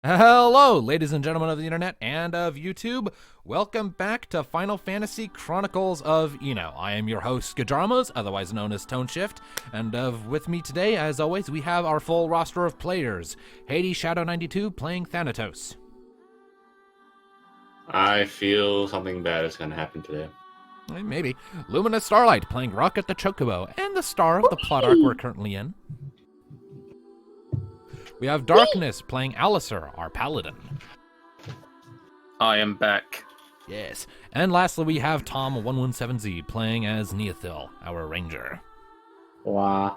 Hello, ladies and gentlemen of the internet and of YouTube. Welcome back to Final Fantasy Chronicles of Eno. I am your host, Gadramas, otherwise known as Tone Shift, and with me today, as always, we have our full roster of players. Hades Shadow 92 playing Thanatos. I feel something bad is going to happen today. Maybe. Luminous Starlight playing Rocket the Chocobo, and the star of the plot arc we're currently in. We have Darkness playing Alistair, our paladin. I am back. Yes. And lastly, we have Tom117Z playing as Neothil, our ranger. Wah.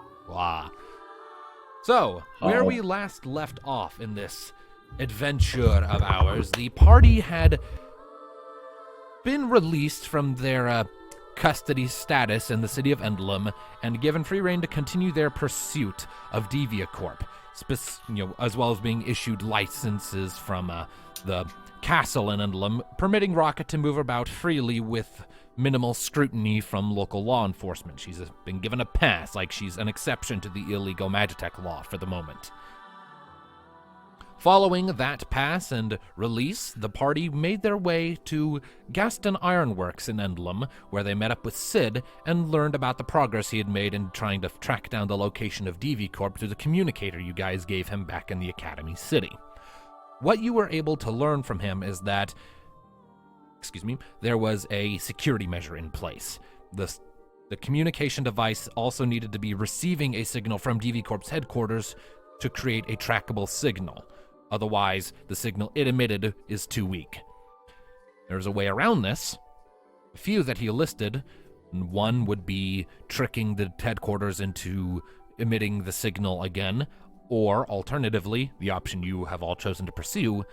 So, where we last left off in this adventure of ours, the party had been released from their custody status in the city of Endlem and given free rein to continue their pursuit of Deviacorp. As well as being issued licenses from the castle in Endlem, permitting Rocket to move about freely with minimal scrutiny from local law enforcement. She's been given a pass, like she's an exception to the illegal Magitech law for the moment. Following that pass and release, the party made their way to Gaston Ironworks in Endlem, where they met up with Sid and learned about the progress he had made in trying to track down the location of Deviacorp through the communicator you guys gave him back in the Academy City. What you were able to learn from him is that, there was a security measure in place. The communication device also needed to be receiving a signal from Deviacorp's headquarters to create a trackable signal. Otherwise, the signal it emitted is too weak. There's a way around this. A few that he listed. One would be tricking the headquarters into emitting the signal again, or alternatively, the option you have all chosen to pursue,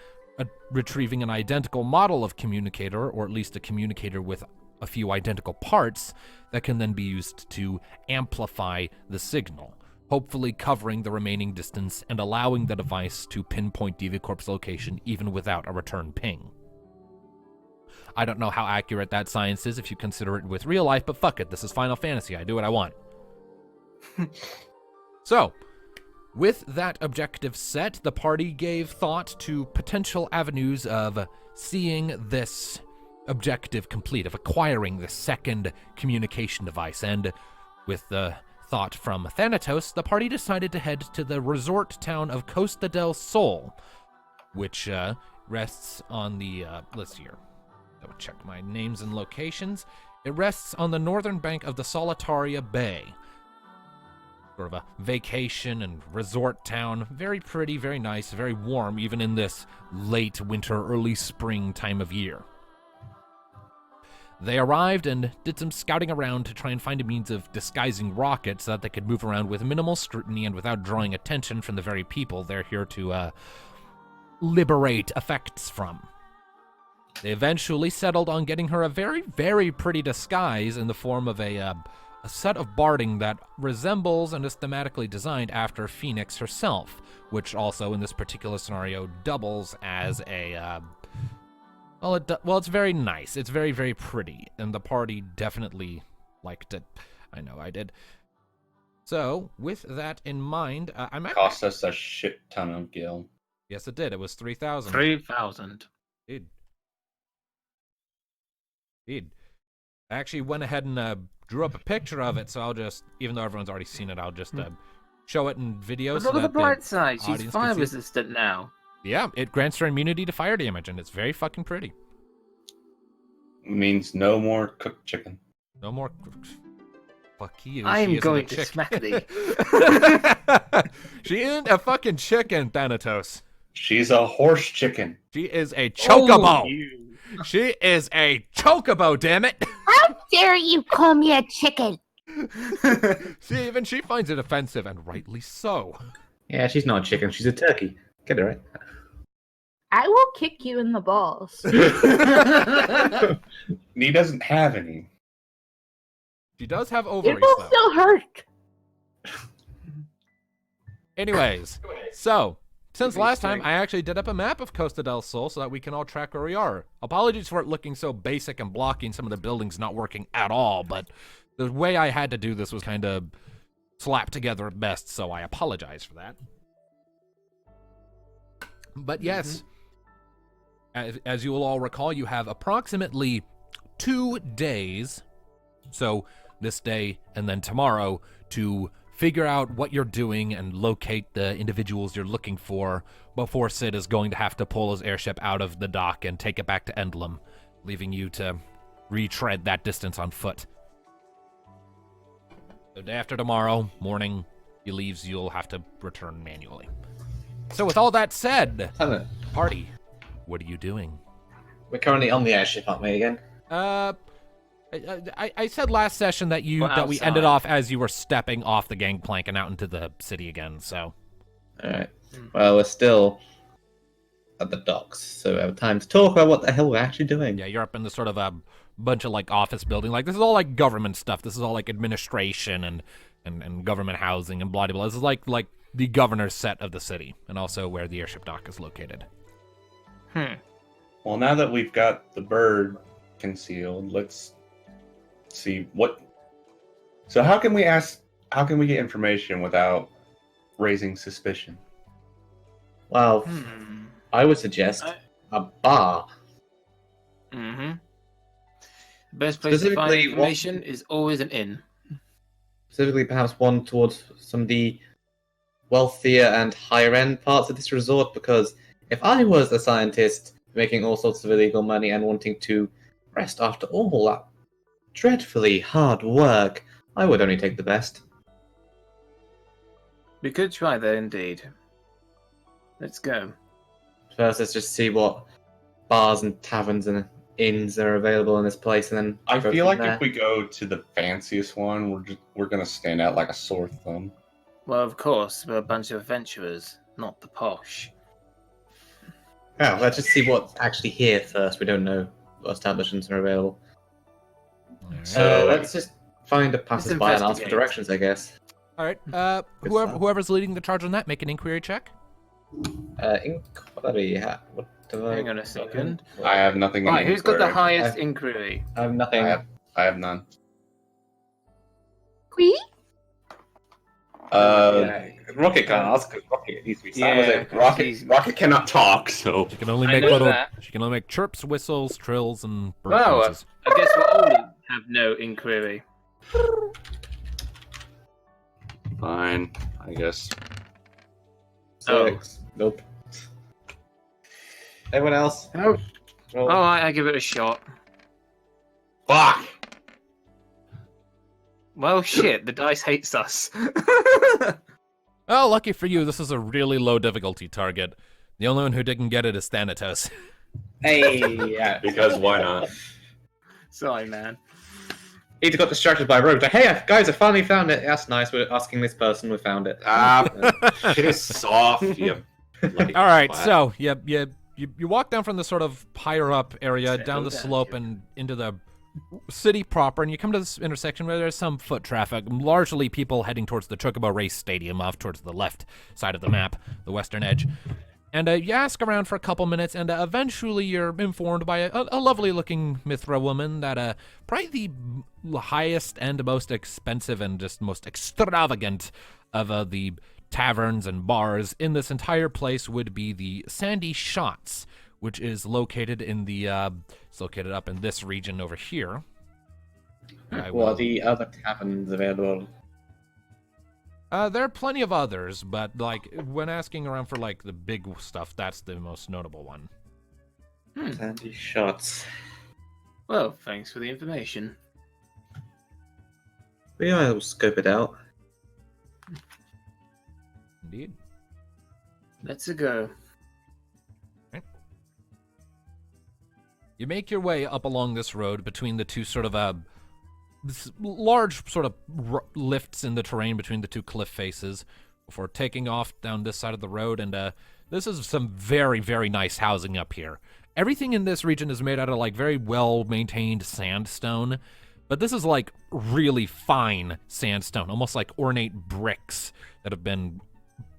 retrieving an identical model of communicator, or at least a communicator with a few identical parts that can then be used to amplify the signal, hopefully covering the remaining distance and allowing the device to pinpoint Deviacorp's location even without a return ping. I don't know how accurate that science is if you consider it with real life, but fuck it, this is Final Fantasy, I do what I want. So, with that objective set, the party gave thought to potential avenues of seeing this objective complete, of acquiring the second communication device, and with the thought from Thanatos, the party decided to head to the resort town of Costa del Sol, which rests on the, let's see here, I'll check my names and locations. It rests on the northern bank of the Solitaria Bay. Sort of a vacation and resort town. Very pretty, very nice, very warm, even in this late winter, early spring time of year. They arrived and did some scouting around to try and find a means of disguising rockets so that they could move around with minimal scrutiny and without drawing attention from the very people they're here to liberate effects from. They eventually settled on getting her a very, very pretty disguise in the form of a set of barding that resembles and is thematically designed after Phoenix herself, which also in this particular scenario doubles as a it's very nice. It's very, very pretty, and the party definitely liked it. I know I did. So, with that in mind, I'm actually... Cost us a shit ton of gil. Yes, it did. It was 3,000. 3,000. Indeed. I actually went ahead and drew up a picture of it, so I'll just, even though everyone's already seen it, I'll just show it in video. But so look at the that bright side. She's audience can fire see it. resistant now. Yeah, it grants her immunity to fire damage, and it's very fucking pretty. Means no more cooked chicken. No more... Fuck you. I am she isn't a going to chick. smack thee. She isn't a fucking chicken, Thanatos. She's a horse chicken. She is a chocobo. Oh, you. She is a chocobo, damn it. How dare you call me a chicken? See, even she finds it offensive, and rightly so. Yeah, she's not a chicken. She's a turkey. Get it right. I will kick you in the balls. He doesn't have any. She does have It ovaries, will though. still hurt. Anyways, so, since Maybe last time, string. I actually did up a map of Costa del Sol so that we can all track where we are. Apologies for it looking so basic and blocking some of the buildings not working at all, but the way I had to do this was kind of slapped together at best, so I apologize for that. But yes, as you will all recall, you have approximately 2 days, so this day and then tomorrow, to figure out what you're doing and locate the individuals you're looking for before Sid is going to have to pull his airship out of the dock and take it back to Endlem, leaving you to retread that distance on foot. The day after tomorrow morning, he leaves, you'll have to return manually. So with all that said, Hello. party, what are you doing? We're currently on the airship, aren't we, again? I said last session that We're we ended outside. off as you were stepping off the gangplank and out into the city again, so. Alright. Well, we're still at the docks, so we have time to talk about what the hell we're actually doing. Yeah, you're up in the sort of a bunch of like office building. Like this is all like government stuff. This is all like administration and government housing and blah blah blah. This is like the governor's set of the city, and also where the airship dock is located. Well, now that we've got the bird concealed, let's see what. So how can we get information without raising suspicion? Well, I would suggest a bar. Mm-hmm. The best place to find Specifically, information is always an inn. Specifically, perhaps one towards some of the wealthier and higher-end parts of this resort, because if I was a scientist making all sorts of illegal money and wanting to rest after all that dreadfully hard work, I would only take the best. We could try that indeed. Let's go. First, let's just see what bars and taverns and inns are available in this place, and then I go feel from like there. if we go to the fanciest one, we're gonna stand out like a sore thumb. Well, of course, we're a bunch of adventurers, not the posh. Yeah, let's just see what's actually here first. We don't know what establishments are available. So let's just find a passersby and ask for investigate. directions, I guess. All right. Whoever's leading the charge on that, make an inquiry check. Inquiry. What do Hang on a second. I have nothing. in Right, who's got the inquiry. highest inquiry? I have nothing. I have none. Qui? Rocket can't ask because Rocket needs to be Yeah, silent. he's- Rocket cannot talk, so She can only I make know that. She can only make chirps, whistles, trills, and bird Well, noises. I guess we all have no inquiry. fine. I guess. Six. Nope. Anyone else? Oh, Roll. alright, I give it a shot. Fuck. Well, shit, the dice hates us. Oh, lucky for you, this is a really low difficulty target. The only one who didn't get it is Thanatos. Hey, yeah. Because why not? Sorry, man. He got distracted by a rogue. Like, hey, guys, I finally found it. That's nice. We're asking this person. We found it. Piss off, you bloody All right, twat. so you walk down from the sort of higher up area Settle down the down, slope kid. and into the city proper, and you come to this intersection where there's some foot traffic, largely people heading towards the Chocobo Race Stadium off towards the left side of the map, the western edge. And you ask around for a couple minutes, and eventually you're informed by a lovely-looking Mithra woman that probably the highest and most expensive and just most extravagant of the taverns and bars in this entire place would be the Sandy Shots, which is located in the it's located up in this region over here. What are the other taverns available? There are plenty of others, but like when asking around for like the big stuff, that's the most notable one. Sandy Shots. Well, thanks for the information. We might as well scope it out. Indeed. Let's go. You make your way up along this road between the two sort of this large sort of lifts in the terrain between the two cliff faces before taking off down this side of the road, and this is some very, very nice housing up here. Everything in this region is made out of like very well-maintained sandstone, but this is like really fine sandstone, almost like ornate bricks that have been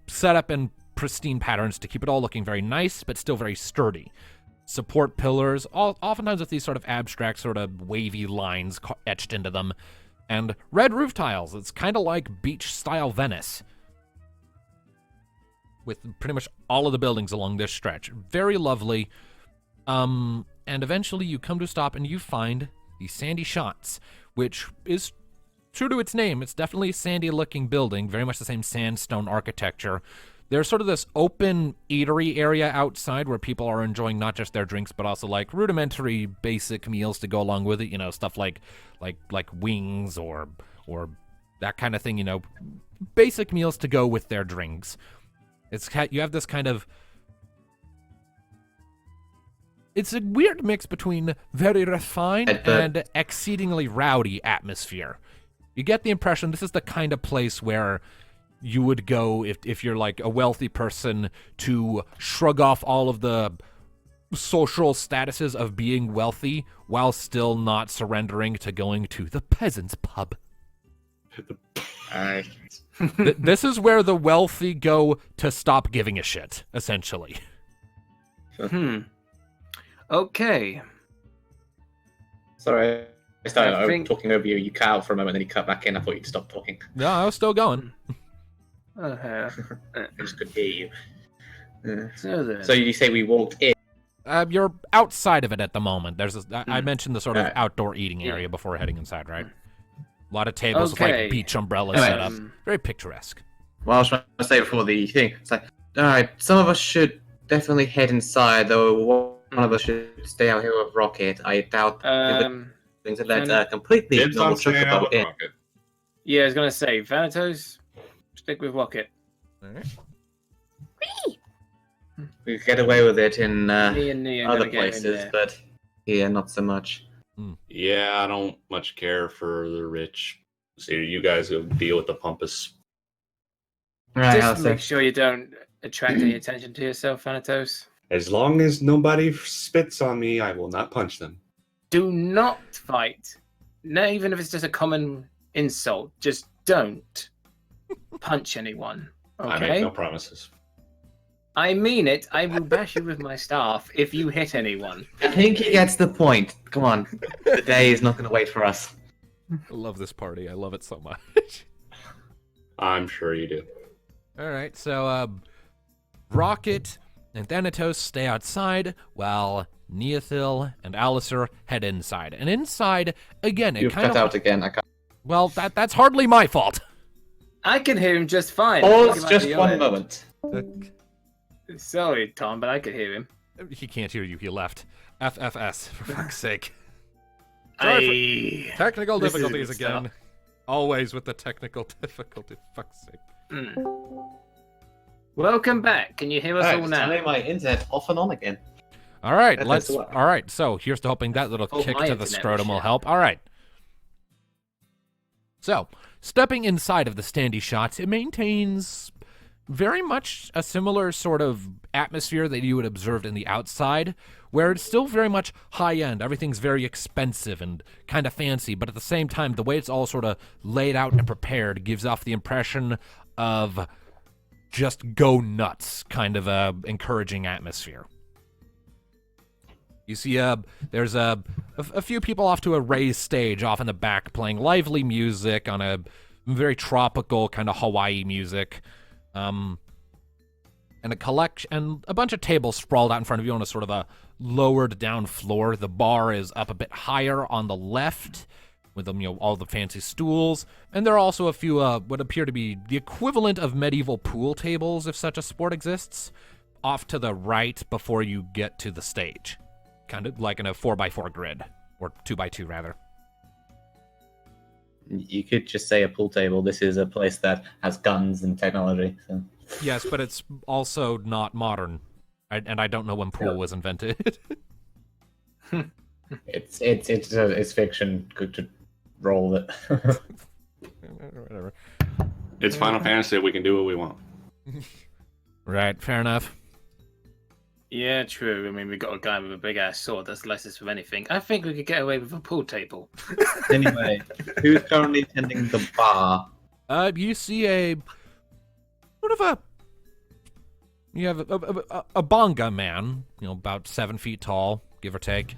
set up in pristine patterns to keep it all looking very nice but still very sturdy. Support pillars, oftentimes with these sort of abstract, sort of wavy lines etched into them, and red roof tiles. It's kind of like beach-style Venice, with pretty much all of the buildings along this stretch. Very lovely. And eventually you come to a stop and you find the Sandy Shots, which is true to its name. It's definitely a sandy-looking building, very much the same sandstone architecture. There's sort of this open eatery area outside where people are enjoying not just their drinks, but also like rudimentary basic meals to go along with it. You know, stuff like wings or that kind of thing. You know, basic meals to go with their drinks. You have this kind of. It's a weird mix between very refined and exceedingly rowdy atmosphere. You get the impression this is the kind of place where you would go if you're like a wealthy person to shrug off all of the social statuses of being wealthy while still not surrendering to going to the peasants' pub. This is where the wealthy go to stop giving a shit, essentially. Okay. Sorry, I started talking over you. You cut out for a moment, then you cut back in. I thought you'd stop talking. No, I was still going. Okay. I just couldn't hear you. So you say we walked in? You're outside of it at the moment. I mentioned the sort of outdoor eating area before heading inside, right? A lot of tables with like beach umbrellas set up. Very picturesque. Well, I was trying to say before the thing. It's like, all right, some of us should definitely head inside, though one of us should stay out here with Rocket. I doubt things that let completely normal Chocobo in. Rocket. Yeah, I was gonna say, Vanatos, stick with Rocket. All right. We could get away with it in Me and Nia other gonna get in places, there. but here, not so much. Yeah, I don't much care for the rich. So you guys go deal with the Pumpus. Right, Just make sure you don't attract any attention to yourself, Vanatos. As long as nobody spits on me, I will not punch them. Do not fight. Not even if it's just a common insult. Just don't punch anyone. Okay? I make no promises. I mean it. I will bash you with my staff if you hit anyone. I think he gets the point. Come on. The day is not going to wait for us. I love this party. I love it so much. I'm sure you do. All right, so Rocket and Thanatos stay outside while Neothil and Alistair head inside. And inside, again, it You've kind cut of... out again. I can't... Well, that's hardly my fault. I can hear him just fine. Pause just one moment. Sorry, Tom, but I could hear him. He can't hear you. He left. FFS, for fuck's sake. Hey, Technical this is difficulties good again. stuff. Always with the technical difficulty. Fuck's sake. Welcome back. Can you hear us all now? Turning my internet off and on again. All right, That let's. tends to work. All right, so here's to hoping that little Oh, kick my to the internet scrotum will shit. help. All right. So, stepping inside of the standee shots, it maintains very much a similar sort of atmosphere that you would observe in the outside, where it's still very much high end. Everything's very expensive and kind of fancy, but at the same time, the way it's all sort of laid out and prepared gives off the impression of just go nuts kind of a encouraging atmosphere. You see, there's a few people off to a raised stage off in the back playing lively music on a very tropical kind of Hawaii music. And a bunch of tables sprawled out in front of you on a sort of a lowered down floor. The bar is up a bit higher on the left with them, all the fancy stools. And there are also a few what appear to be the equivalent of medieval pool tables, if such a sport exists, off to the right before you get to the stage. Kind of like in a 4x4 grid, or 2x2 rather. You could just say a pool table. This is a place that has guns and technology. So. Yes, but it's also not modern, and I don't know when pool was invented. It's fiction. Good to roll it. Whatever. It's Final Fantasy. We can do what we want. Right, fair enough. Yeah, true. I mean, we got a guy with a big ass sword that's less us from anything. I think we could get away with a pool table. Anyway, who's currently tending the bar? You see a sort of you have a bonga man, about 7 feet tall, give or take.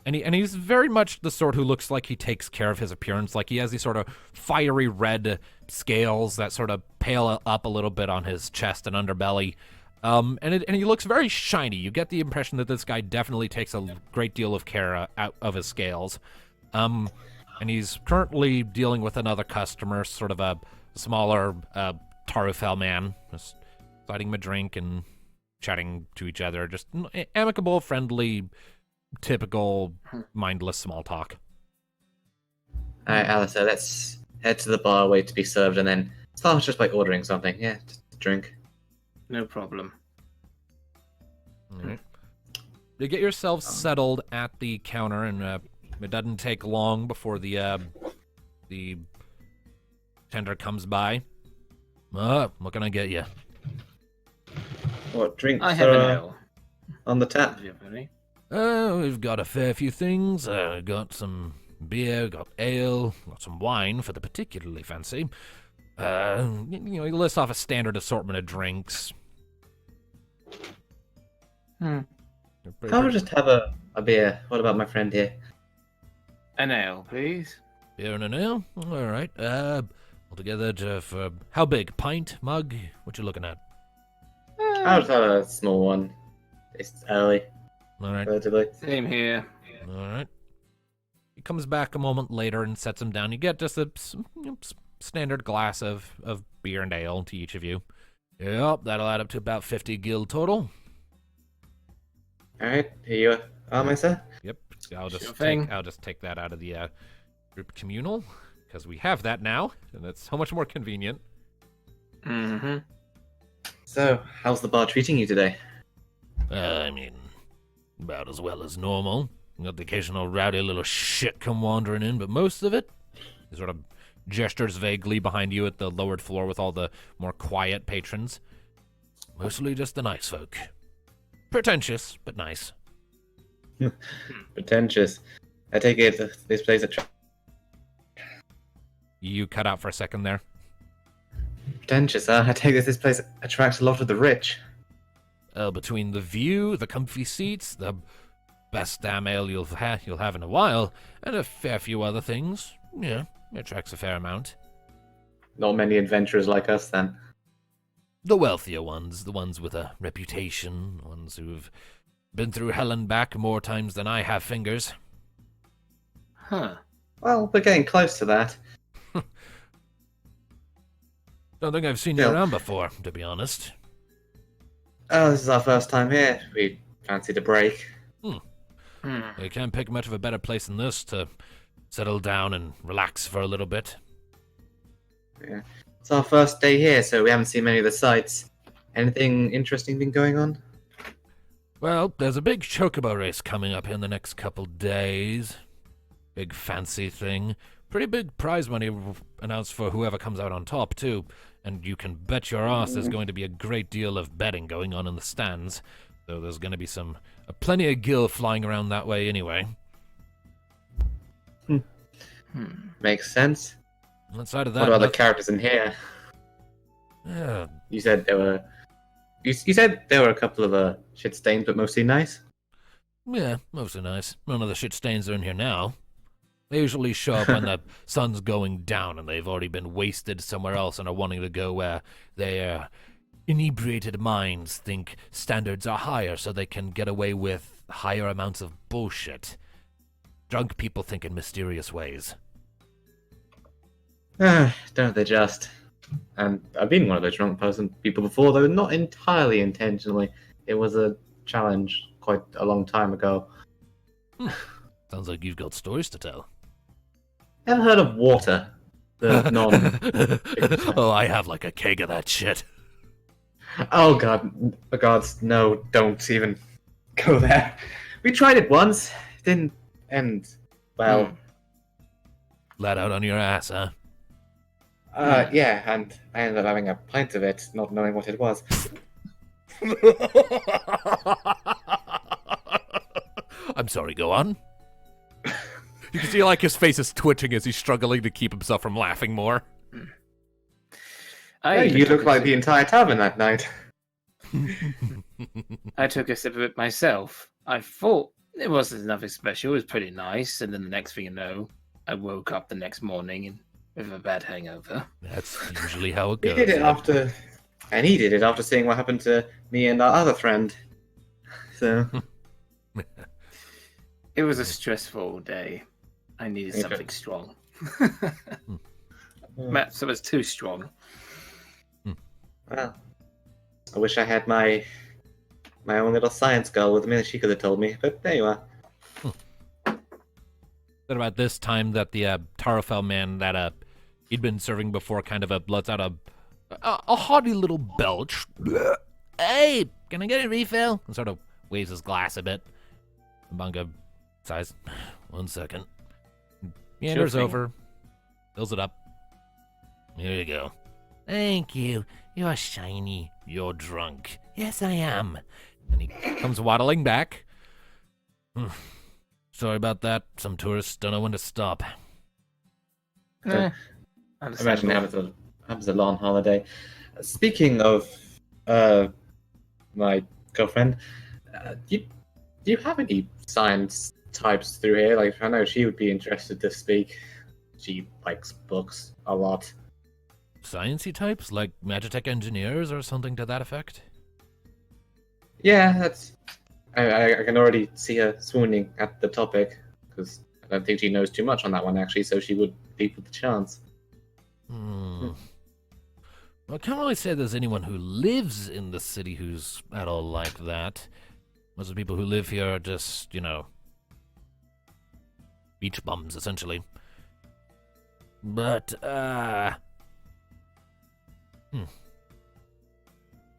And he's very much the sort who looks like he takes care of his appearance. Like he has these sort of fiery red scales that sort of pale up a little bit on his chest and underbelly. And he looks very shiny. You get the impression that this guy definitely takes a great deal of care out of his scales. And he's currently dealing with another customer, sort of a smaller Tarufel man, just fighting him a drink and chatting to each other. Just amicable, friendly, typical, mindless small talk. All right, Alistair, let's head to the bar, wait to be served, and then start just by ordering something. Yeah, just a drink. No problem. All right. You get yourselves settled at the counter, and it doesn't take long before the tender comes by. What can I get you? What drinks I have an are ale. on the tap? Do you have any? We've got a fair few things. Got some beer, got ale, got some wine for the particularly fancy. You list off a standard assortment of drinks. Can't we just have a beer? What about my friend here? An ale, please. Beer and an ale? All right. Altogether, for how big? Pint? Mug? What you looking at? I'll just have a small one. It's early, All right. relatively. Same here. All right. He comes back a moment later and sets them down. You get just a standard glass of beer and ale to each of you. Yep, that'll add up to about 50 gil total. All right, here you are, my sir. Yep. I'll Sure just thing. take that out of the group communal because we have that now, and it's so much more convenient. Mm-hmm. So, how's the bar treating you today? I mean, about as well as normal. Got the occasional rowdy little shit come wandering in, but most of it, he sort of gestures vaguely behind you at the lowered floor with all the more quiet patrons. Mostly just the nice folk. Pretentious, but nice. Pretentious. I take it this place You cut out for a second there. pretentious, huh? I take it this place attracts a lot of the rich. Between the view, the comfy seats, the best damn ale you'll have in a while, and a fair few other things, yeah, it attracts a fair amount. Not many adventurers like us, then. The wealthier ones, the ones with a reputation, ones who've been through hell and back more times than I have fingers. Huh. Well, we're getting close to that. Don't think I've seen you Yeah. around before, to be honest. Oh, this is our first time here. We fancied a break. Hmm. You can't pick much of a better place than this to settle down and relax for a little bit. Yeah. It's our first day here, so we haven't seen many of the sights. Anything interesting been going on? Well, there's a big chocobo race coming up in the next couple days. Big fancy thing. Pretty big prize money announced for whoever comes out on top, too. And you can bet your ass there's going to be a great deal of betting going on in the stands. Though there's going to be plenty of gil flying around that way anyway. Makes sense. Outside of that, What about the characters in here? Yeah, You said there were. You said there were a couple of shit stains, but mostly nice. yeah, mostly nice. None of the shit stains are in here now. They usually show up when the sun's going down and they've already been wasted somewhere else and are wanting to go where their inebriated minds think standards are higher so they can get away with higher amounts of bullshit. Drunk people think in mysterious ways. Don't they just? And I've been one of those drunk people before, though not entirely intentionally. It was a challenge quite a long time ago. Sounds like you've got stories to tell. Ever heard of water? The non. Oh, I have like a keg of that shit. Oh God, no! Don't even go there. We tried it once. Didn't end well. Let out on your ass, huh? Yeah, and I ended up having a pint of it, not knowing what it was. I'm sorry, go on. You can see like his face is twitching as he's struggling to keep himself from laughing more. Hey, you look like the entire tavern that night. I took a sip of it myself. I thought it wasn't nothing special. It was pretty nice, and then the next thing you know, I woke up the next morning with a bad hangover. That's usually how it He goes. did it after, and he did it after seeing what happened to me and our other friend. So It was a stressful day. I needed Okay. something strong. Perhaps it was too strong. well, I wish I had my own little science girl with me. She could have told me, but there you are. Then about this time that the Tarofel man that he'd been serving before kind of lets out a haughty little belch. Hey, can I get a refill? And sort of waves his glass a bit. Bunga sighs. 1 second. Meanders thing. over, fills it up. Here you go. Thank you. You're shiny. You're drunk. Yes, I am. And he comes waddling back. Sorry about that. Some tourists don't know when to stop. Imagine it happens a long holiday. Speaking of my girlfriend, do you have any science types through here? Like, I know she would be interested to speak. She likes books a lot. Sciencey types, like Magitech engineers or something to that effect? Yeah, that's. I can already see her swooning at the topic because I don't think she knows too much on that one actually. So she would leap with the chance. Well, I can't really say there's anyone who lives in the city who's at all like that. Most of the people who live here are just, beach bums, essentially. But,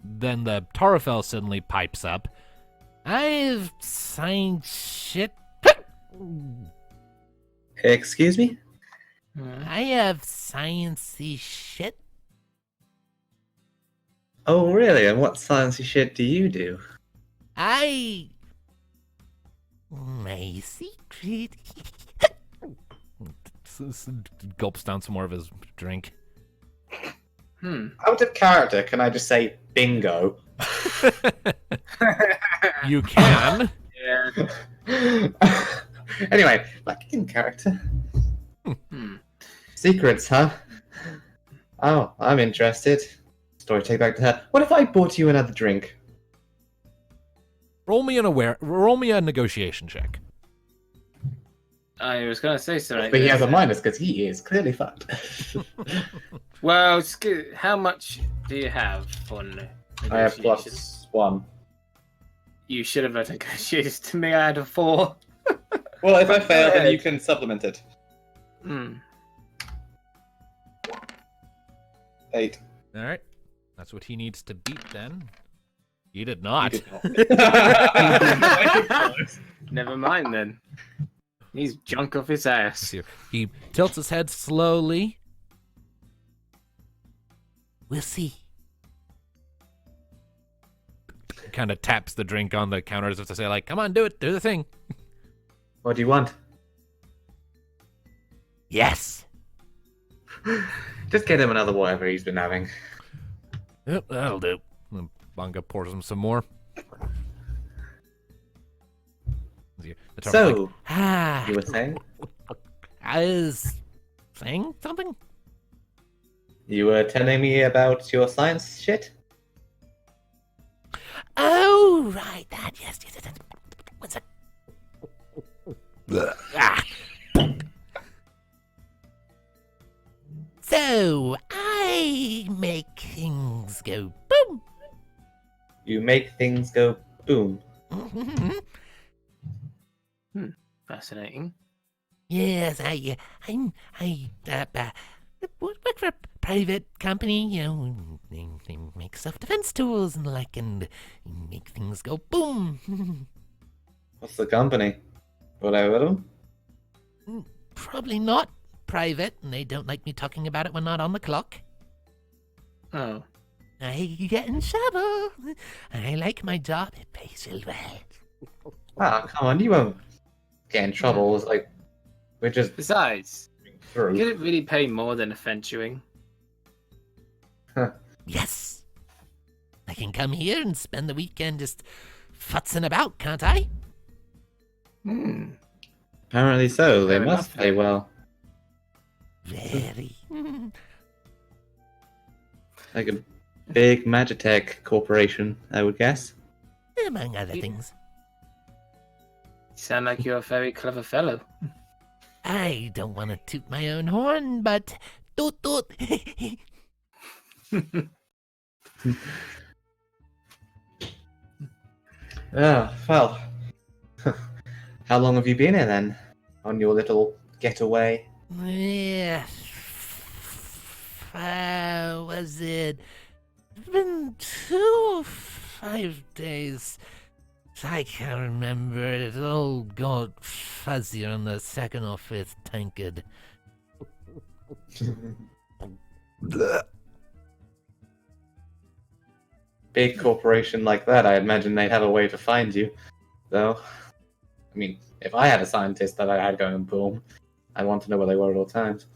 Then the Tarofel suddenly pipes up. I've signed shit. Excuse me? I have sciencey shit. Oh, really? And what sciencey shit do you do? My secret. Gulps down some more of his drink. Out of character, can I just say bingo? You can. Yeah. Anyway, back in character. Secrets, huh? Oh, I'm interested. Story take back to her. What if I bought you another drink? Roll me a negotiation check. I was going to say something. But he has a minus because he is clearly fucked. Well, how much do you have for I have negotiations? +1. You should have negotiated to me. I had a 4. Well, if I fail, then you can supplement it. 8. All right. That's what he needs to beat then. You did not. You did not. Never mind then. He's junk off his ass. He tilts his head slowly. We'll see. Kind of taps the drink on the counter as if to say, like, come on, do it, do the thing. What do you want? Yes. Just get him another whatever he's been having. Yep, that'll do. And Bonga pours him some more. The So, like, you were saying? I was saying something? You were telling me about your science shit? Oh, right, that, yes. What's that? Ah. So, I make things go boom. You make things go boom. Fascinating. Yes, I work for a private company, you know, they make self-defense tools and the like, and make things go boom. What's the company? Will I heard of them? Probably not private, and they don't like me talking about it when not on the clock. Oh. I get in trouble. I like my job, it pays real well. Ah, come on, you won't get in trouble. It's like, we're just Besides, through. could it really pay more than a fenching? Yes. I can come here and spend the weekend just futzing about, can't I? Apparently so, they Fair must enough, pay well. Very. Like a big Magitech corporation, I would guess. Among other things. You sound like you're a very clever fellow. I don't want to toot my own horn, but toot toot. Well, how long have you been here then? On your little getaway? Yeah. Was it? It's been 2 or 5 days. I can't remember. It all got fuzzier on the second or fifth tankard. Big corporation like that, I imagine they'd have a way to find you. Though, I mean, if I had a scientist that I had going boom, I'd want to know where they were at all times.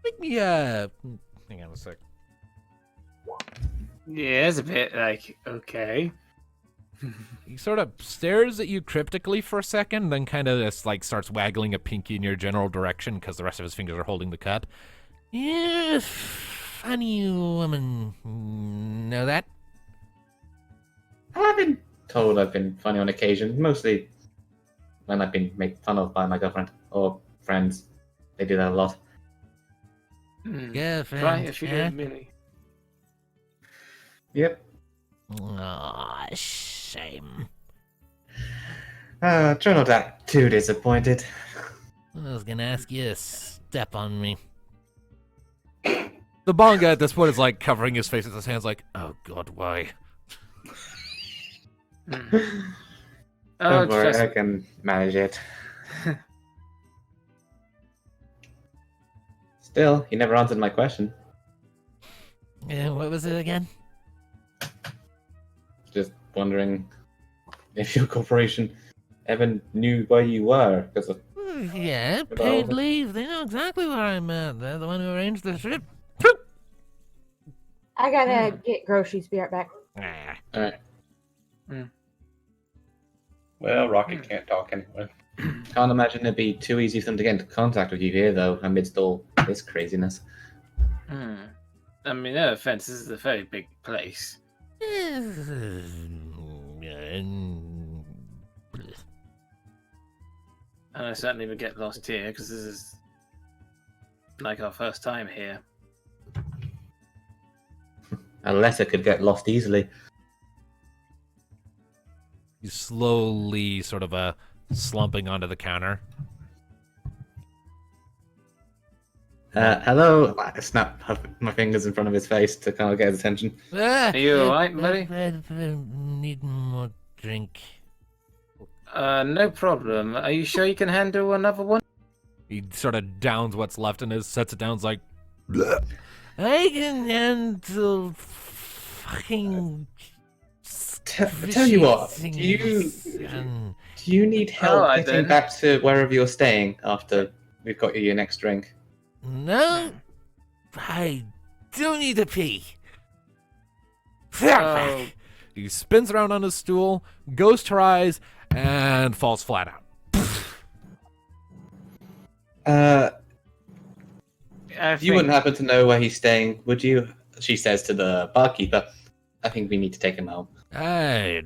Make me, hang on a sec. Yeah, it's a bit like, okay. He sort of stares at you cryptically for a second, then kind of just like starts waggling a pinky in your general direction because the rest of his fingers are holding the cup. Yeah, funny woman. Know that? I've been told I've been funny on occasion, mostly when I've been made fun of by my girlfriend or friends. They do that a lot. Girlfriend. Right, if you didn't really. Yep. Aw, shame. Try not to act too disappointed. I was gonna ask you to step on me. The Bonga at this point is like covering his face with his hands, like, oh god, why? Don't worry, trust I can manage it. Still, you never answered my question. Yeah, what was it again? Just wondering if your corporation ever knew where you were. Because Yeah, paid leave. They know exactly where I'm at. They're the one who arranged the trip. I gotta get groceries. Be right back. Alright. Well, Rocket can't talk anyway. Can't imagine it'd be too easy for them to get into contact with you here, though, amidst all this craziness. I mean, no offense, this is a very big place. And I certainly would get lost here because this is like our first time here. Unless it could get lost easily. He's slowly sort of slumping onto the counter. Hello. I snap my fingers in front of his face to kind of get his attention. Are you alright, buddy? Need more drink. No problem. Are you sure you can handle another one? He sort of downs what's left in his, sets it down, is like, "Bleh. I can handle fucking. Tell you what, do you need help Alright, getting then. back to wherever you're staying after we've got you your next drink? No, I do need to pee. Oh. He spins around on his stool, goes to rise, and falls flat out. You wouldn't happen to know where he's staying, would you? She says to the barkeeper. I think we need to take him home. I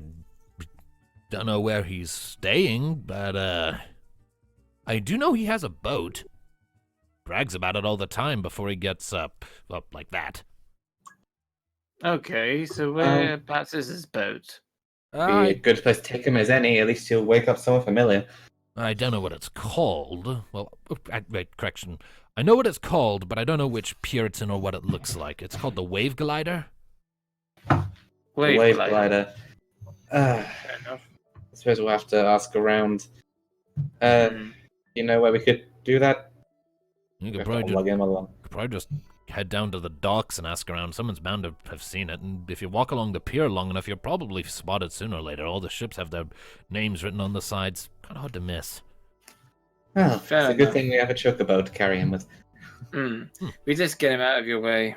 don't know where he's staying, but I do know he has a boat. Brags about it all the time before he gets up like that. Okay, so whereabouts is his boat? Be a good place to take him as any. At least he'll wake up someone familiar. I don't know what it's called. Well, wait, correction. I know what it's called, but I don't know which pier it's in or what it looks like. It's called the Wave Glider. Wave glider. Fair enough. I suppose we'll have to ask around. You know where we could do that? You We could have to probably lug him along. just head down to the docks and ask around. Someone's bound to have seen it, and if you walk along the pier long enough, you'll probably spot it sooner or later. All the ships have their names written on the sides. Kind of hard to miss. Well, Fair it's a good enough. thing we have a chocobo to carry him with. We just get him out of your way.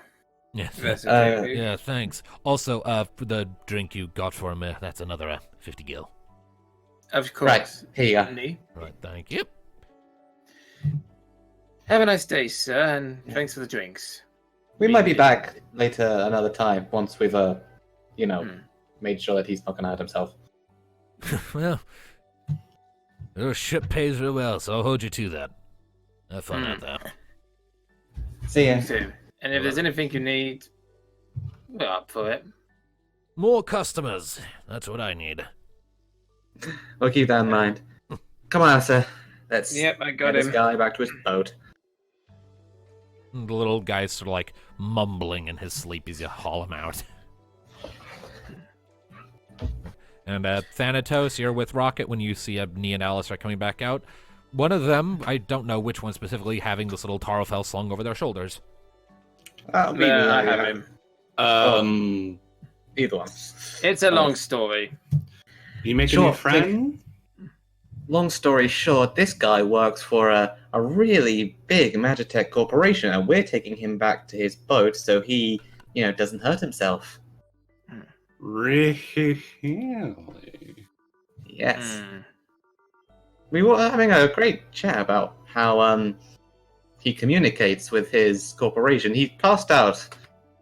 Yeah, That's okay. with you. yeah, thanks. Also, for the drink you got for him, that's another 50 gil. Of course. Right, here you go. Andy. Right, thank you. Have a nice day, sir, and thanks for the drinks. We might be back later another time once we've, Hmm. made sure that he's not going to hurt himself. Well, your ship pays real well, so I'll hold you to that. Have fun out there. See ya. You too. And if there's anything you need, we're up for it. More customers. That's what I need. We'll keep that in mind. Come on, sir. Let's Yep, I get got this him. guy back to his boat. The little guy's sort of like mumbling in his sleep as you haul him out. And Thanatos, you're with Rocket when you see Nee and Alice are coming back out. One of them, I don't know which one specifically, having this little Tarofel slung over their shoulders. I have him. Either one. It's a long story. You making Sure, me a friend? Long story short, this guy works for a really big Magitech corporation, and we're taking him back to his boat so he, doesn't hurt himself. Really? Yes. Hmm. We were having a great chat about how he communicates with his corporation. He passed out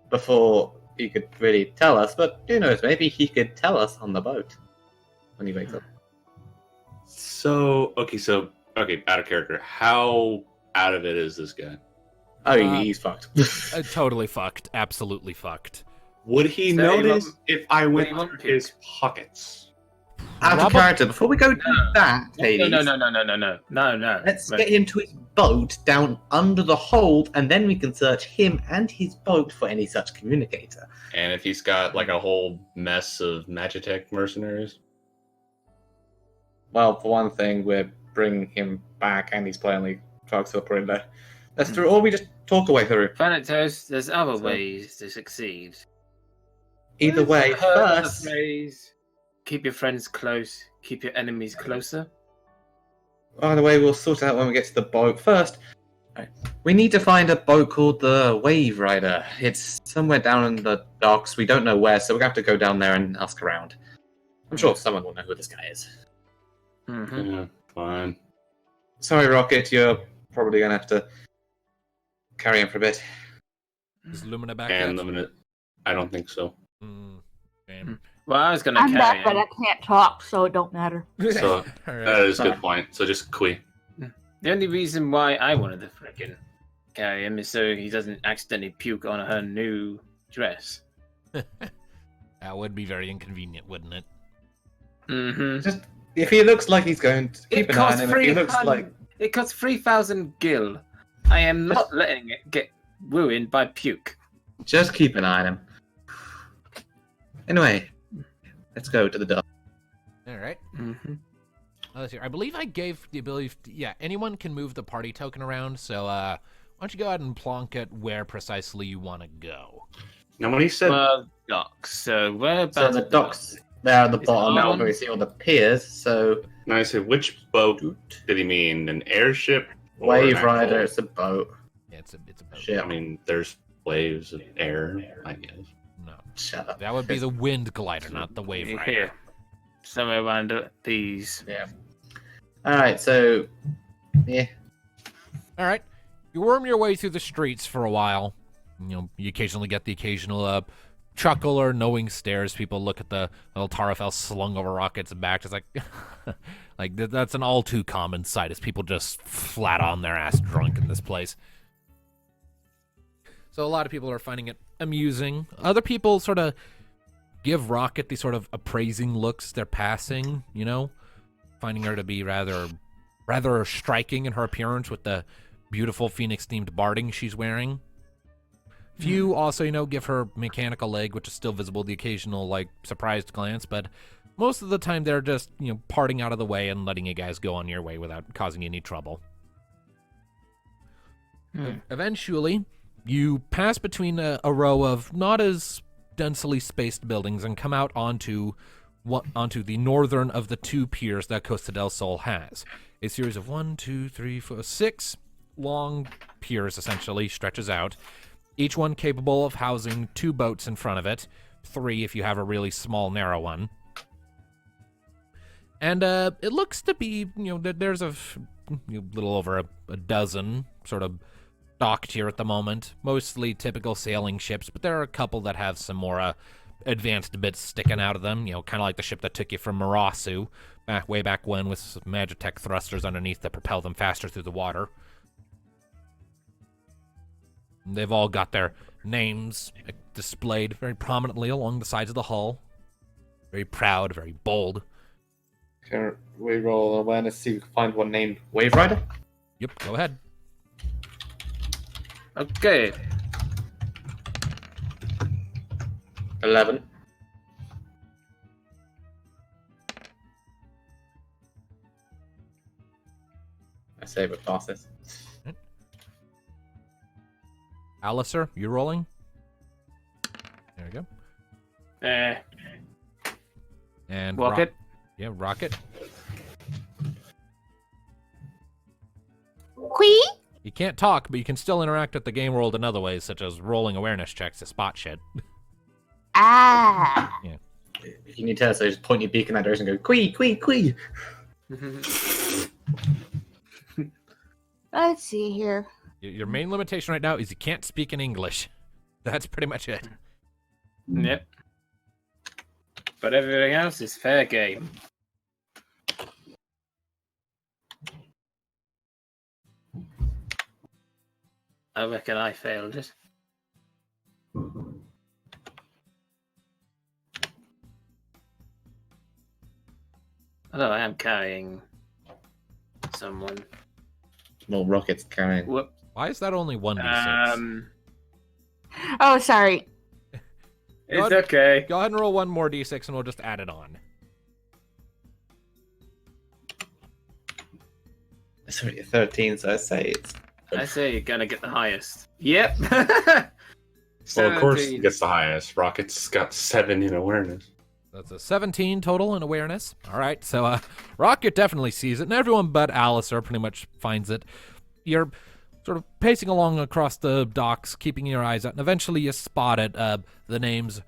before he could really tell us, but who knows, maybe he could tell us on the boat when he wakes up. So, out of character. How out of it is this guy? Oh, Uh, he's fucked. Totally fucked. Absolutely fucked. Would he So notice you if I went you want through his pockets? Out of character. Before we go do that, Hades, No. let's But- get him to his boat down under the hold, and then we can search him and his boat for any such communicator. And if he's got like a whole mess of Magitech mercenaries? Well, for one thing, we're bringing him back, and he's plainly fucked up in there. That's through, or we just talk away through. Thanatos, there's other So- ways to succeed. Either way, I've heard the first, phrase, keep your friends close, keep your enemies closer. by the way, we'll sort it out when we get to the boat. First, we need to find a boat called the Wave Rider. It's somewhere down in the docks. We don't know where, so we're going to have to go down there and ask around. I'm sure someone will know who this guy is. Mm-hmm. Yeah, fine. Sorry, Rocket, you're probably going to have to carry him for a bit. Is Lumina back And yet? limited. I don't think so. Shame. Well, I was going to I'm carry back, but him. I can't talk, so it don't matter. So Alright. that is a good point. So just Kui. The only reason why I wanted to frickin' carry him is so he doesn't accidentally puke on her new dress. That would be very inconvenient, wouldn't it? Mm-hmm. Just if he looks like he's going to keep an eye on him, if he looks like It costs 3,000 gil I am not letting it get ruined by puke. Just keep an eye on him. Anyway, let's go to the door. All right. Mm-hmm. Let's see. I believe I gave the ability. Anyone can move the party token around. So, why don't you go ahead and plonk it where precisely you want to go? Now, when he said Well, docks. So where So the docks there at the It's bottom, on. where we see all the piers. So now, I said, which boat did he mean? An airship? or Wave an Rider, actual- it's a boat. Yeah, it's a boat. Shit. I mean, there's waves of air, I guess. No, Shut up. that would be the wind glider, not the wave rider. Here, somewhere around these. Yeah. Alright, so. Yeah. All right. You worm your way through the streets for a while. You occasionally get the occasional chuckle or knowing stares. People look at the little Tarafel slung over Rocket's back. It's like, that's an all too common sight as people just flat on their ass drunk in this place. So a lot of people are finding it amusing. Other people sort of give Rocket these sort of appraising looks they're passing, finding her to be rather striking in her appearance with the beautiful Phoenix-themed barding she's wearing. Few also, give her mechanical leg, which is still visible, the occasional, surprised glance, but most of the time they're just, parting out of the way and letting you guys go on your way without causing any trouble. Eventually, you pass between a row of not as densely spaced buildings and come out onto the northern of the two piers that Costa del Sol has. A series of 6 long piers, essentially, stretches out, each one capable of housing 2 boats in front of it, 3 if you have a really small, narrow one. And it looks to be, there's a little over a dozen sort of docked here at the moment, mostly typical sailing ships, but there are a couple that have some more advanced bits sticking out of them, kind of like the ship that took you from Marasu way back when, with some Magitech thrusters underneath that propel them faster through the water. They've all got their names displayed very prominently along the sides of the hull. Very proud, very bold. Can we roll awareness, see if we can find one named Wave Rider? Yep, go ahead. Okay. 11. I say we pass this. Alistair, you rolling? There we go. And Rocket. Rocket. Quee? You can't talk, but you can still interact with the game world in other ways, such as rolling awareness checks to spot shit. Ah. You need to just point your beacon at her and go, Quee, Quee, Quee. Let's see here. Your main limitation right now is you can't speak in English. That's pretty much it. Yep. But everything else is fair game. I reckon I failed it. Although I am carrying someone. Well, Rocket's carrying. Whoop. Why is that only 1d6? Oh, sorry. It's okay. Go ahead and roll one more d6 and we'll just add it on. It's already a 13, so I say it's. I say you're gonna get the highest. Yep. Well, of course, he 17. gets the highest. Rocket's got 7 in awareness. That's a 17 total in awareness. All right, so Rocket definitely sees it, and everyone but Alistair pretty much finds it. You're sort of pacing along across the docks, keeping your eyes out, and eventually you spot it, the name's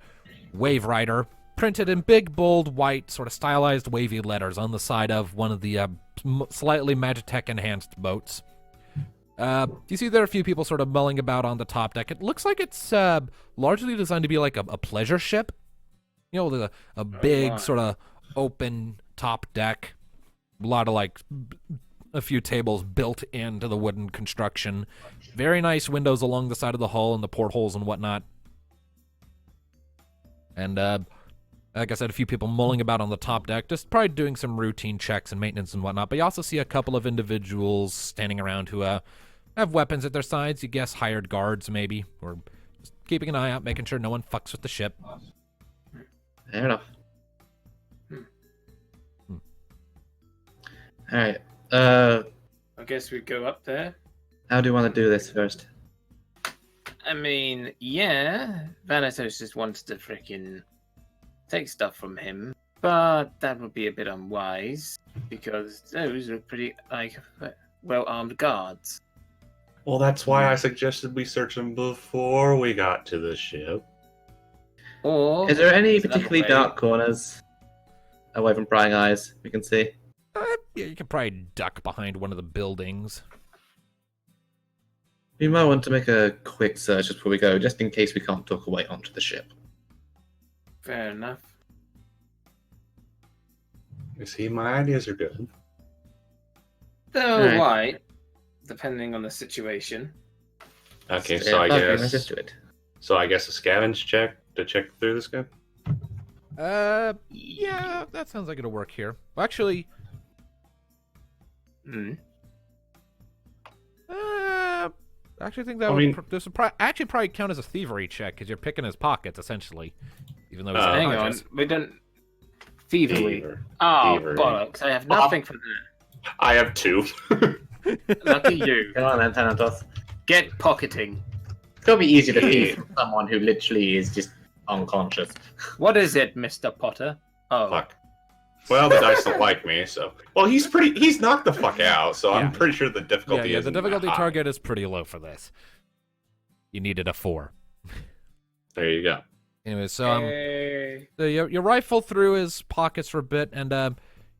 Wave Rider, printed in big, bold, white, sort of stylized, wavy letters on the side of one of the slightly Magitech-enhanced boats. You see there are a few people sort of mulling about on the top deck. It looks like it's largely designed to be like a pleasure ship. A big wow. sort of open top deck. A lot of a few tables built into the wooden construction. Very nice windows along the side of the hull and the portholes and whatnot. And like I said, a few people mulling about on the top deck, just probably doing some routine checks and maintenance and whatnot. But you also see a couple of individuals standing around who have weapons at their sides. You guess hired guards, maybe, or just keeping an eye out, making sure no one fucks with the ship. Fair enough. All right. I guess we go up there. How do you want to do this first? I mean, yeah, Vanatos just wants to freaking take stuff from him, but that would be a bit unwise because those are pretty well-armed guards. Well, that's why I suggested we search them before we got to the ship. Or Is there any there's another particularly way. dark corners away from prying eyes we can see? Yeah, you could probably duck behind one of the buildings. We might want to make a quick search before we go, just in case we can't talk our way onto the ship. Fair enough. You see, my ideas are good. Though Alright. white, depending on the situation. Okay, Yeah, so I fuck it, guess. let's just do it. So I guess a scavenge check to check through this guy. Yeah, that sounds like it'll work here. Well, actually, Hmm. actually think that I would mean- this would actually probably count as a thievery check because you're picking his pockets essentially, even though he's Oh. Hang on, unconscious. we don't. Thievery. Thiever. Oh, Thievery. bollocks. I have nothing for that. I have 2. Lucky you. Come on then, Thanatos. Get pocketing. It's gotta be easier to thief from someone who literally is just unconscious. What is it, Mr. Potter? Oh, Fuck. Well, the dice don't like me, so. Well, he's knocked the fuck out, so Yeah. I'm pretty sure the Yeah, difficulty yeah, is the difficulty target is pretty low for this. You needed a 4. There you go. Anyway, so Yay. so you rifle through his pockets for a bit, and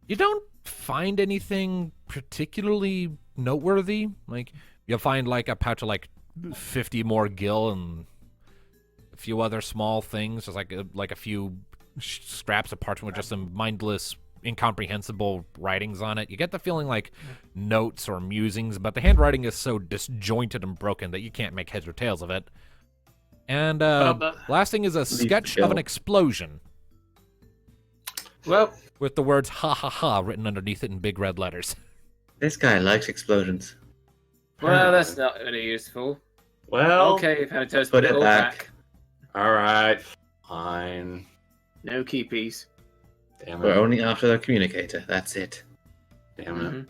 you don't find anything particularly noteworthy. Like you'll find like a pouch of like 50 more gil and a few other small things, just like a few scraps of parchment with just some mindless, incomprehensible writings on it. You get the feeling like notes or musings, but the handwriting is so disjointed and broken that you can't make heads or tails of it. And last thing is a sketch of an go. explosion Well, with the words "ha ha ha" written underneath it in big red letters. This guy likes explosions. that's not really useful. Well, Okay, Vanatos, put put it it all back. back. alright. Fine. No keepies. Damn We're it. only after the communicator, that's it. Damn it. Mhm.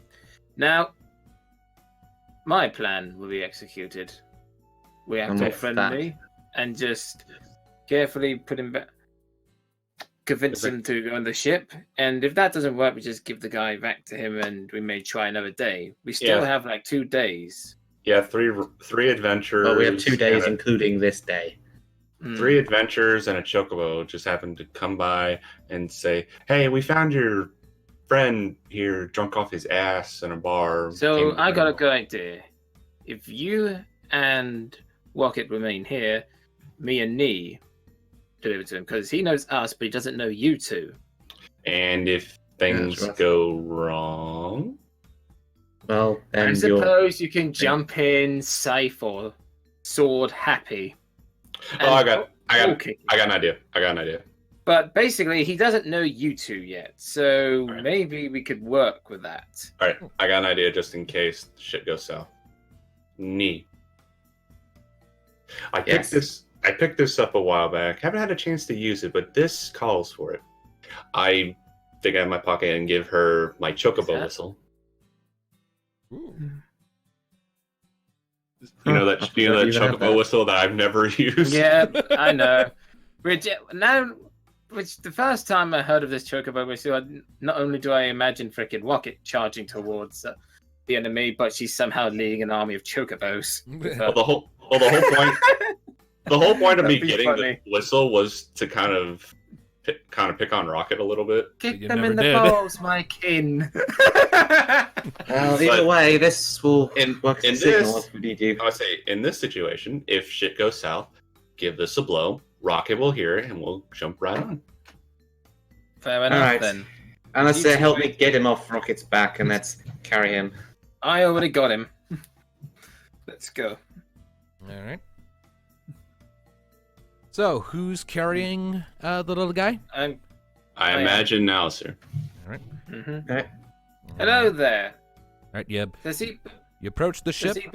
Now, my plan will be executed. We act And all what's friendly and just carefully put him back. Convince him to go on the ship, and if that doesn't work, we just give the guy back to him, and we may try another day. We still Yeah. have like 2 days. Yeah, three adventures. Well, we have 2 days, and including this day. Hmm. 3 adventures and a chocobo just happened to come by and say, "Hey, we found your friend here, drunk off his ass in a bar." So Came to I got a know." good idea. If you and Rocket remain here, me and Nee deliver to him because he knows us, but he doesn't know you two. And if things That's rough. go wrong, Well, I then you're... suppose you can jump in safe or sword happy. oh, I got Okay. an idea. But basically, he doesn't know you two yet, so Right. maybe we could work with that. All right, I got an idea just in case shit goes south. Nee. Yes. I picked this up a while back. Haven't had a chance to use it, but this calls for it. I dig out of my pocket and give her my chocobo that? whistle. Ooh. You know I that forgot you know that you even had chocobo that. whistle that I've never used. Yeah, I know. Which the first time I heard of this chocobo whistle, not only do I imagine frickin' Rocket charging towards the enemy, but she's somehow leading an army of chocobos. Well, the whole point of me That'd be getting funny. the whistle was to kind of pick on Rocket a little bit. Kick You them never in the did. balls, my kin. Well, either But way, this will in- work as in a signal this- if we need you. I would say in this situation, if shit goes south, give this a blow. Rocket will hear it, and we'll jump right on. Fair enough Alright. then. And let's You two help me wait. get him off Rocket's back, and let's carry him. I already got him. Let's go. All right. So, who's carrying the little guy? I'm. I am. imagine now, sir. Mhm. Alright. Hello there. All right, you Does he? approach the Does ship. he?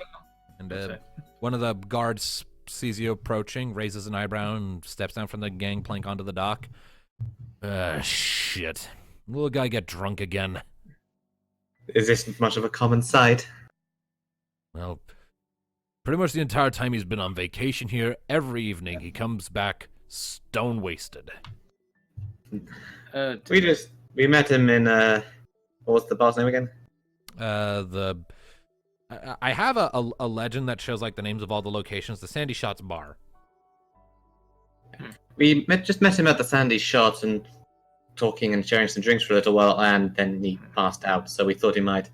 And Okay. one of the guards sees you approaching, raises an eyebrow, and steps down from the gangplank onto the dock. Shit. Little guy get drunk again. Is this much of a common sight? Well, pretty much the entire time he's been on vacation here, every evening he comes back stone-wasted. We met him in what was the bar's name again? I have a legend that shows like the names of all the locations. The Sandy Shots Bar. We just met him at the Sandy Shot and talking and sharing some drinks for a little while, and then he passed out. So we thought he might.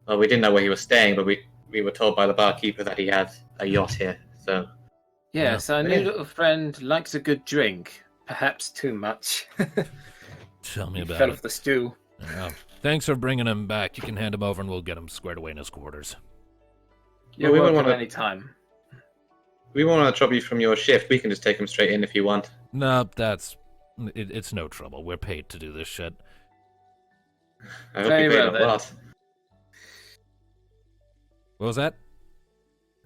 Well, we didn't know where he was staying, but we were told by the barkeeper that he had a yacht here. So Yes, our new little friend likes a good drink. Perhaps too much. Tell me He about fell it. off the stool. Yeah. Thanks for bringing him back. You can hand him over and we'll get him squared away in his quarters. You're we wouldn't welcome wanna- anytime. we won't want to trouble you from your shift. We can just take him straight in if you want. No, it's no trouble. We're paid to do this shit. I hope Very you paid well, a then. lot. What was that?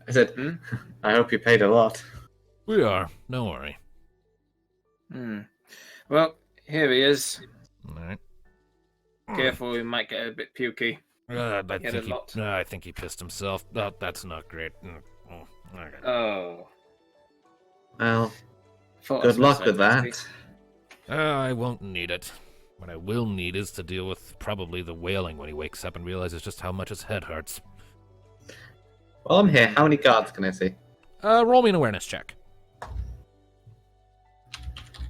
I said, Hmm? I hope you paid a lot. We are. Don't worry. Well, here he is. All right. Careful, we might get a bit pukey. I think he pissed himself. Oh, that's not great. Okay. Oh. Well, Thought good I luck smelled with so that. tasty. I won't need it. What I will need is to deal with probably the wailing when he wakes up and realizes just how much his head hurts. While I'm here, how many guards can I see? Roll me an awareness check.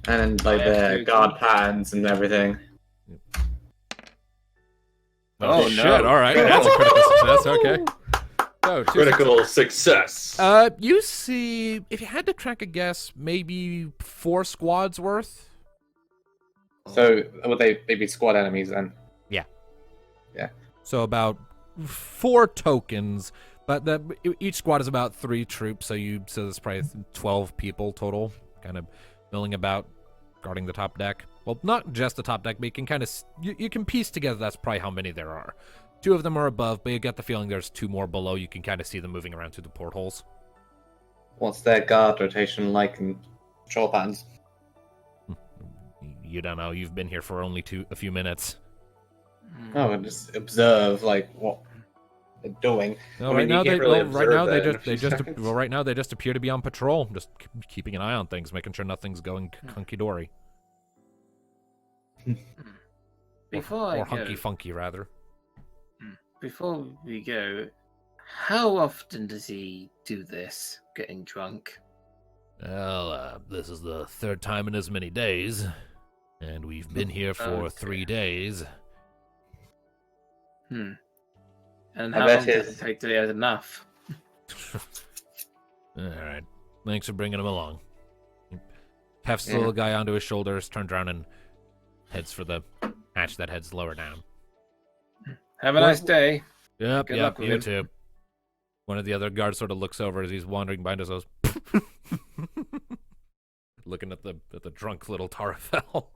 And like I have their to- guard patterns and everything. Oh, shit! no. All right, that's a critical success. Okay. Oh, two Critical success. You see, if you had to crack a guess, maybe 4 squads worth. So would they be squad enemies then? So about 4 tokens, but each squad is about 3 troops. So there's probably 12 people total, kind of milling about, guarding the top deck. Well, not just the top deck, but you can kind of you can piece together that's probably how many there are. 2 of them are above, but you get the feeling there's 2 more below. You can kind of see them moving around through the portholes. What's their guard rotation like and control patterns? You don't know. You've been here for only a few minutes. Oh, and just observe like what they're doing. No, I right mean, you now can't really right now they observe that in a just few seconds. well right now they just appear to be on patrol, just keeping an eye on things, making sure nothing's going hunky dory Before I or go, hunky funky rather. before we go, how often does he do this, getting drunk? Well, this is the 3rd time in as many days, and we've been here for Okay. 3 days. And I how bet long does his- it take till he has enough? All right, thanks for bringing him along. He hefts the Yeah. little guy onto his shoulders, turns around, and heads for the hatch that heads lower down. Have a nice day. Yep, Good yep, luck with you him. too. One of the other guards sort of looks over as he's wandering behind us, goes, looking at the drunk little Tarafel.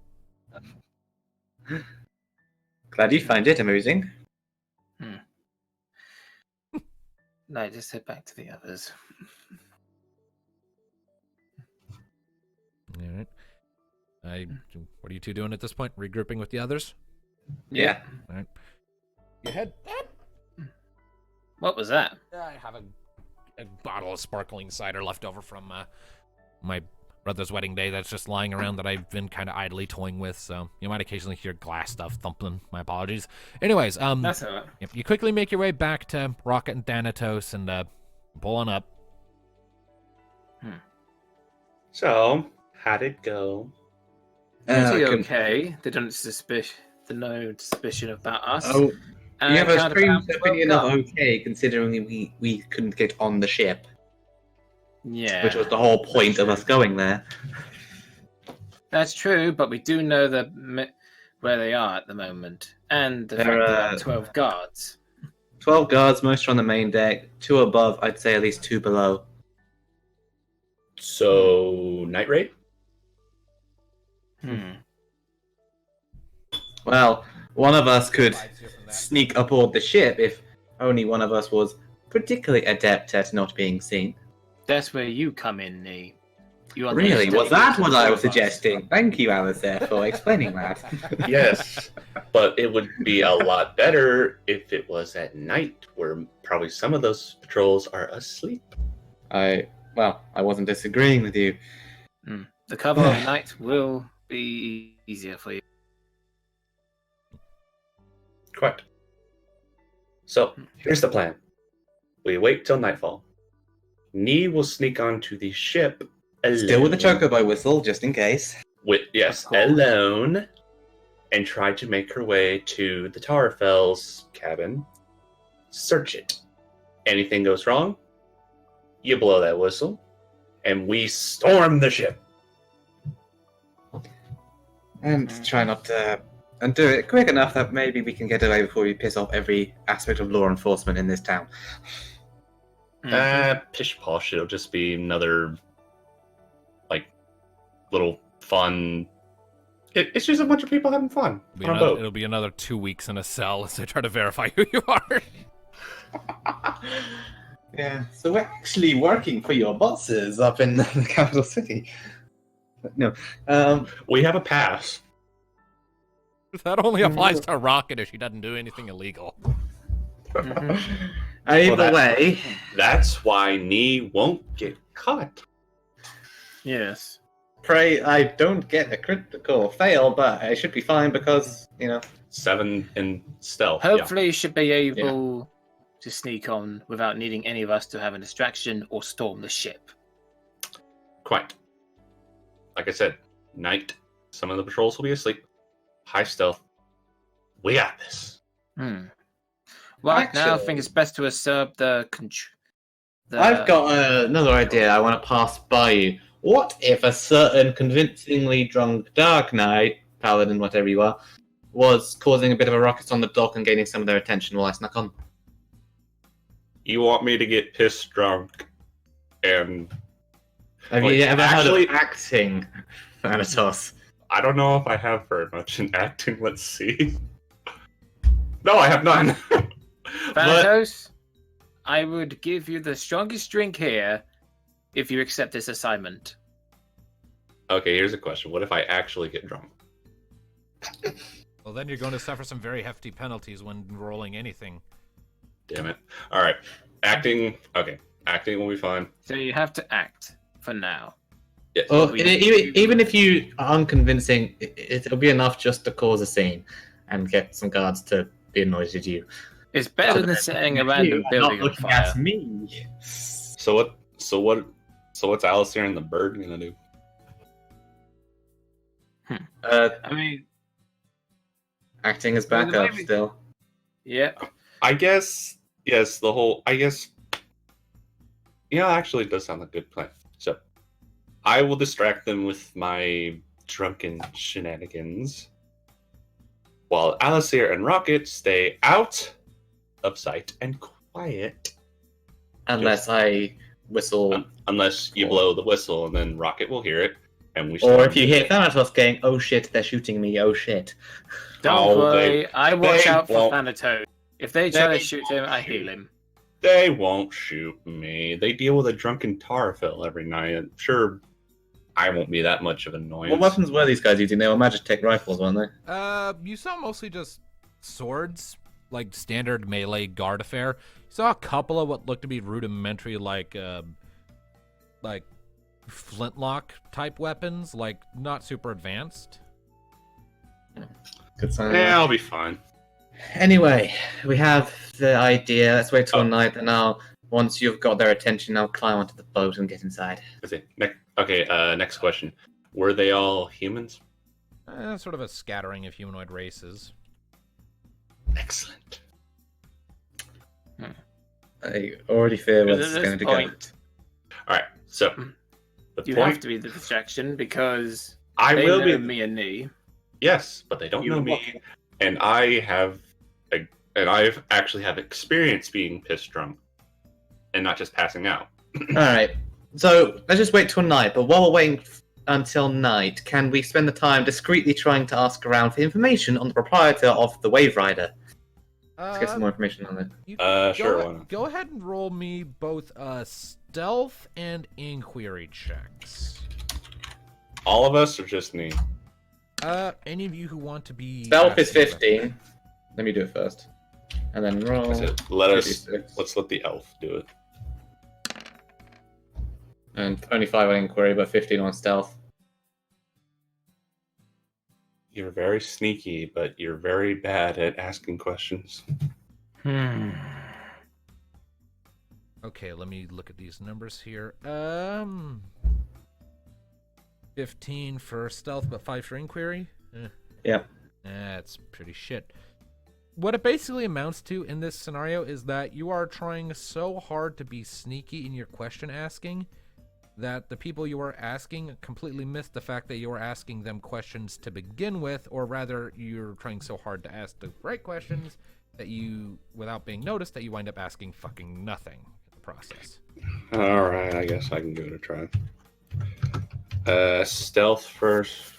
Glad you find it amusing. No, just head back to the others. All right. What are you 2 doing at this point? Regrouping with the others? Yeah. All right. You head. What was that? I have a bottle of sparkling cider left over from my brother's wedding day that's just lying around that I've been kind of idly toying with, so you might occasionally hear glass stuff thumping. My apologies. Anyways, That's alright. you quickly make your way back to Rocket and Thanatos and pull on up. So, how'd it go? Pretty can- okay. They don't no suspicion about us. Oh, And you have a count strange about 12 opinion of guns. okay, considering we couldn't get on the ship, Yeah, which was the whole point of us going there. that's true, but we do know where they are at the moment, and the fact They're, there are 12 guards. 12 guards, most are on the main deck, 2 above, I'd say at least 2 below. So, night raid? Well, one of us could sneak aboard the ship if only one of us was particularly adept at not being seen. That's where you come in, Nee. You Really? understand Was that what I was both of us. suggesting? Thank you, Alistair, for explaining that. Yes, but it would be a lot better if it was at night, where probably some of those patrols are asleep. I wasn't disagreeing with you. The cover of night will be easier for you. Correct. So, here's the plan. We wait till nightfall. Nee will sneak onto the ship alone. Still with the chocobo whistle, just in case. Yes, Of course. alone. And try to make her way to the Tarfel's cabin. Search it. Anything goes wrong, you blow that whistle, and we storm the ship. And try not to... And do it quick enough that maybe we can get away before we piss off every aspect of law enforcement in this town. Pish posh, it'll just be another, little fun... It's just a bunch of people having fun on a boat. It'll be another 2 weeks in a cell as they try to verify who you are. Yeah, so we're actually working for your bosses up in the capital city. No, We have a pass. That only applies to Rocket if she doesn't do anything illegal. either way... That's why Nee won't get caught. Yes. Pray I don't get a critical fail, but I should be fine because, 7 in stealth. Hopefully you should be able to sneak on without needing any of us to have a distraction or storm the ship. Quite. Like I said, night. Some of the patrols will be asleep. High stealth. We got this. Right now, I Actually- think it's best to usurp the I've got another idea I want to pass by you. What if a certain convincingly drunk Dark Knight, Paladin, whatever you are, was causing a bit of a ruckus on the dock and gaining some of their attention while I snuck on? You want me to get pissed drunk and... Have Wait, you ever actually- heard of acting, Thanatos? I don't know if I have very much in acting. Let's see. No, I have none. But Thanatos, I would give you the strongest drink here if you accept this assignment. okay, here's a question. What if I actually get drunk? Well, then you're going to suffer some very hefty penalties when rolling anything. Damn it. All right. Acting. Okay. Acting will be fine. So you have to act for now. Yes. Or even if you are unconvincing, it'll be enough just to cause a scene and get some guards to be annoyed at you. It's better than setting a random building on fire. me. So what's Alistair and the bird gonna do? I mean, Acting as Well, backup maybe- still. yeah. I guess yes. Actually, it does sound like a good plan. So, I will distract them with my drunken shenanigans, while Alistair and Rocket stay out of sight and quiet. Unless I whistle. Unless you blow the whistle, and then Rocket will hear it, and we. Or if you hear Thanatos going, oh shit, they're shooting me, oh shit. Don't Oh, worry, I watch they out for won't. Thanatos. If they try They to shoot him, I heal him. They won't shoot me. They deal with a drunken Tarfil every night. I'm sure I won't be that much of an annoyance. What weapons were these guys using? They were Magitech rifles, weren't they? You saw mostly just swords, like standard melee guard affair. You saw a couple of what looked to be rudimentary, like flintlock type weapons, like not super advanced. Good sign. Yeah, I'll be fine. Anyway, we have the idea. Let's wait till night, and now, once you've got their attention, now climb onto the boat and get inside. Next question. Were they all humans? Sort of a scattering of humanoid races. Excellent. I already fear where At this is this going to go. point, All right. So the you point have to be the distraction because I they will know be. me and Nee. Yes, but they don't know me, and I've actually have experience being pissed drunk, and not just passing out. Alright, so let's just wait till night, but while we're waiting until night, can we spend the time discreetly trying to ask around for information on the proprietor of the Wave Rider? Let's get some more information on it. You Sure, why not? Go ahead and roll me both stealth and inquiry checks. All of us or just me? Any of you who want to be... Stealth is asking about- 15. Let me do it first. And then roll. Let's let the elf do it. And only 5 on inquiry, but 15 on stealth. You're very sneaky, but you're very bad at asking questions. Okay, let me look at these numbers here. 15 for stealth, but 5 for inquiry? Yeah. That's pretty shit. What it basically amounts to in this scenario is that you are trying so hard to be sneaky in your question asking that the people you are asking completely miss the fact that you are asking them questions to begin with, or rather, you're trying so hard to ask the right questions that you, without being noticed, that you wind up asking fucking nothing in the process. Alright, I guess I can give it a try. Stealth first.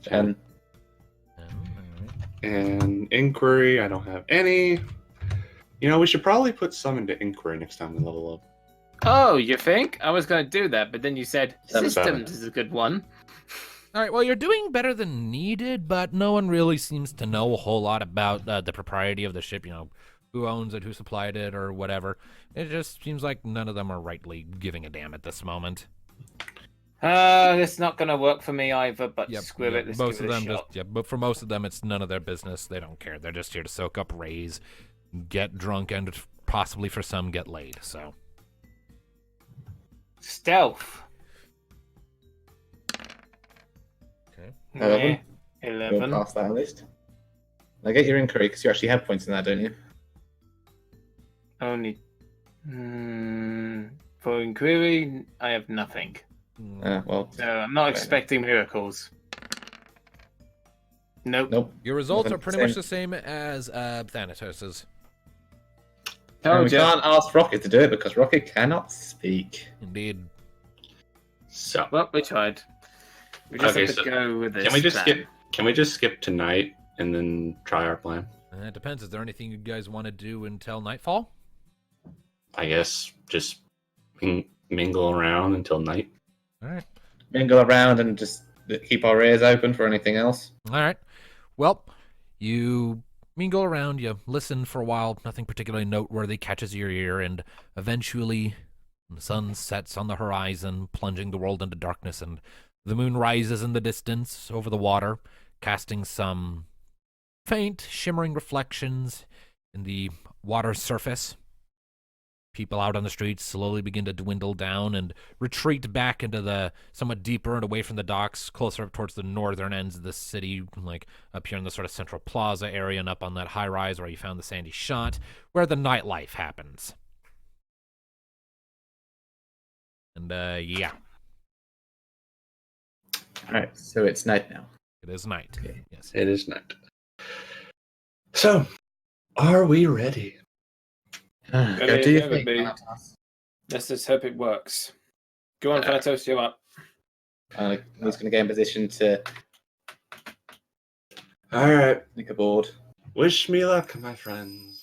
10. And inquiry, I don't have any. You know, we should probably put some into inquiry next time we level up. Oh, you think? I was going to do that, but then you said Seven. systems is a good one. All right, well, you're doing better than needed, but no one really seems to know a whole lot about the propriety of the ship, you know, who owns it, who supplied it, or whatever. It just seems like none of them are rightly giving a damn at this moment. It's not going to work for me either, but screw it, let's most give of it a them shot. but for most of them, it's none of their business. They don't care. They're just here to soak up rays, get drunk, and possibly for some get laid, so... Stealth. Okay. 11. Yeah, Go 11. past that list. I get your inquiry because you actually have points in that, don't you? Only... for inquiry, I have nothing. Well, So I'm not expecting miracles. Nope. Your results Nothing are pretty much the same as Thanatos's. And we Told ya. can't ask Rocket to do it because Rocket cannot speak. Indeed. So, Well, we tried. We just Okay, have to so go with this. can we just plan. skip tonight and then try our plan? It depends. Is there anything you guys want to do until nightfall? I guess just mingle around until night. All right. Mingle around and just keep our ears open for anything else. All right. Well, you mingle around, you listen for a while, nothing particularly noteworthy catches your ear, and eventually the sun sets on the horizon, plunging the world into darkness, and the moon rises in the distance over the water, casting some faint, shimmering reflections in the water surface. People out on the streets slowly begin to dwindle down and retreat back into the somewhat deeper and away from the docks, closer up towards the northern ends of the city, like up here in the sort of central plaza area and up on that high rise where you found the sandy shot, where the nightlife happens. And, yeah, Alright, so it's night now. it is night. Okay. Yes. It is night. So, are we ready? Go do your thing. Let's just hope it works. Go on, Thanatos, you up. He's going to get in position to All right. make a board. Wish me luck, my friends.